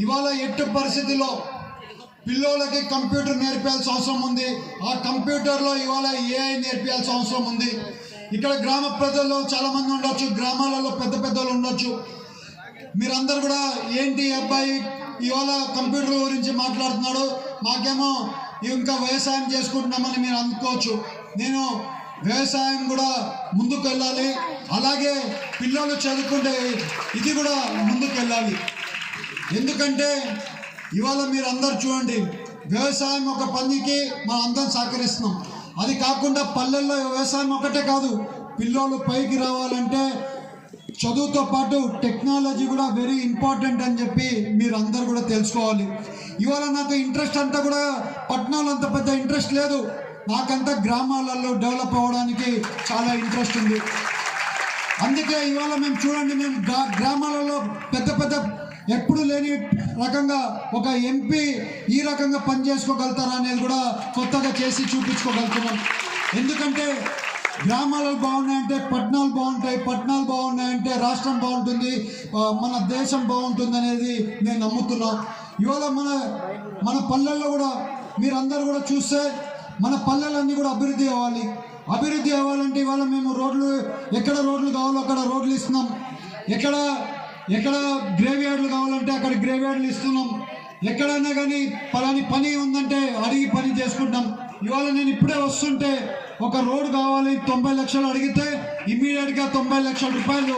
ఇవాళ ఎట్టి పరిస్థితిలో పిల్లలకి కంప్యూటర్ నేర్పాల్సిన అవసరం ఉంది. ఆ కంప్యూటర్లో ఇవాళ ఏఐ నేర్పాల్సిన అవసరం ఉంది. ఇక్కడ గ్రామ ప్రజల్లో చాలా మంది ఉండొచ్చు, గ్రామాలలో పెద్ద పెద్దలు ఉండొచ్చు. మీరందరూ కూడా ఏంటి అబ్బాయి ఇవాళ కంప్యూటర్ గురించి మాట్లాడుతున్నాడు, మాకేమో ఇంకా వ్యవసాయం చేసుకుంటున్నామని మీరు అనుకోవచ్చు. నేను వ్యవసాయం కూడా ముందుకు వెళ్ళాలి, అలాగే పిల్లలు చదువుకుంటే ఇది కూడా ముందుకు వెళ్ళాలి. ఎందుకంటే ఇవాళ మీరు అందరు చూడండి, వ్యవసాయం ఒక పనికి మనం అందరం సహకరిస్తున్నాం. అది కాకుండా పల్లెల్లో వ్యవసాయం ఒకటే కాదు, పిల్లలు పైకి రావాలంటే చదువుతో పాటు టెక్నాలజీ కూడా వెరీ ఇంపార్టెంట్ అని చెప్పి మీరు అందరు కూడా తెలుసుకోవాలి. ఇవాళ నాకు ఇంట్రెస్ట్ అంతా కూడా పట్టణాలు అంత పెద్ద ఇంట్రెస్ట్ లేదు, నాకంతా గ్రామాలలో డెవలప్ అవ్వడానికి చాలా ఇంట్రెస్ట్ ఉంది. అందుకే ఇవాళ మేము చూడండి, మేము గ్రామాలలో పెద్ద పెద్ద ఎప్పుడు లేని రకంగా ఒక ఎంపీ ఈ రకంగా పనిచేసుకోగలుగుతారా అనేది కూడా కొత్తగా చేసి చూపించుకోగలుగుతున్నాం. ఎందుకంటే గ్రామాలు బాగున్నాయంటే పట్టణాలు బాగుంటాయి, పట్టణాలు బాగున్నాయంటే రాష్ట్రం బాగుంటుంది, మన దేశం బాగుంటుంది అనేది నేను నమ్ముతున్నాను. ఇవాళ మన పల్లెల్లో కూడా మీరందరూ కూడా చూస్తే మన పల్లెలన్నీ కూడా అభివృద్ధి అవ్వాలి. అభివృద్ధి అవ్వాలంటే ఇవాళ మేము రోడ్లు, ఎక్కడ రోడ్లు కావాలో అక్కడ రోడ్లు ఇస్తున్నాం, ఎక్కడ గ్రేవ్ యార్డ్లు కావాలంటే అక్కడ గ్రేవ్ యార్డ్లు ఇస్తున్నాం. ఎక్కడైనా కానీ పలాని పని ఉందంటే అడిగి పని చేసుకుంటాం. ఇవాళ నేను ఇప్పుడే వస్తుంటే ఒక రోడ్డు కావాలి 90 లక్షలు అడిగితే ఇమ్మీడియట్గా 90 లక్షల రూపాయలు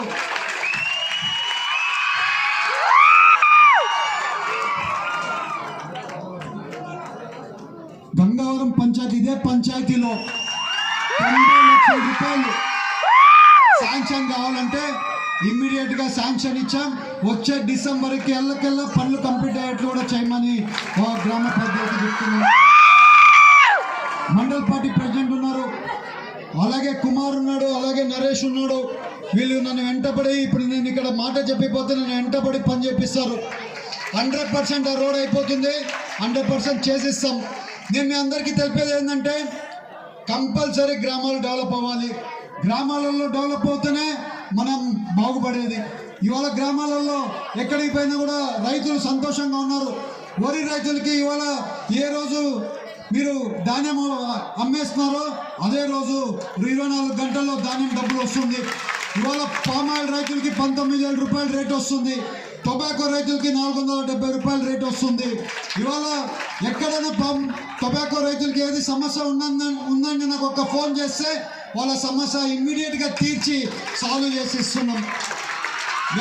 గంగావరం పంచాయతీ, ఇదే పంచాయతీలో 90 లక్షల రూపాయలు శాంక్షన్ కావాలంటే ఇమ్మీడియట్గా శాంక్షన్ ఇచ్చాం. వచ్చే డిసెంబర్కి ఎల్లకెల్లా పనులు కంప్లీట్ అయ్యేట్లు కూడా చేయమని గ్రామ పెద్దలకు చెప్తున్నాం. మండల్ పార్టీ ప్రెసిడెంట్ ఉన్నారు, అలాగే కుమార్ ఉన్నాడు, అలాగే నరేష్ ఉన్నాడు. వీళ్ళు నన్ను వెంటబడి, ఇప్పుడు నేను ఇక్కడ మాట చెప్పిపోతే నన్ను వెంటబడి పని చేపిస్తారు. 100% ఆ రోడ్ అయిపోతుంది, 100% చేసిస్తాం. నేను మీ అందరికీ తెలిపేది ఏంటంటే కంపల్సరీ గ్రామాలు డెవలప్ అవ్వాలి. గ్రామాలలో డెవలప్ అవుతూనే మనం బాగుపడేది. ఇవాళ గ్రామాలలో ఎక్కడికి పోయినా కూడా రైతులు సంతోషంగా ఉన్నారు. వరి రైతులకి ఇవాళ ఏ రోజు మీరు ధాన్యం అమ్మేస్తున్నారో అదే రోజు 24 గంటల్లో ధాన్యం డబ్బులు వస్తుంది. ఇవాళ పామాయిల్ రైతులకి 19,000 రూపాయల రేట్ వస్తుంది, టొబాకో రైతులకి 470 రూపాయల రేట్ వస్తుంది. ఇవాళ ఎక్కడైనా టొబాకో రైతులకి ఏది సమస్య ఉందండి నాకు ఒక ఫోన్ చేస్తే వాళ్ళ సమస్య ఇమ్మీడియట్గా తీర్చి సాల్వ్ చేసి ఇస్తున్నాం.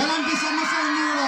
ఎలాంటి సమస్య ఉన్నా కూడా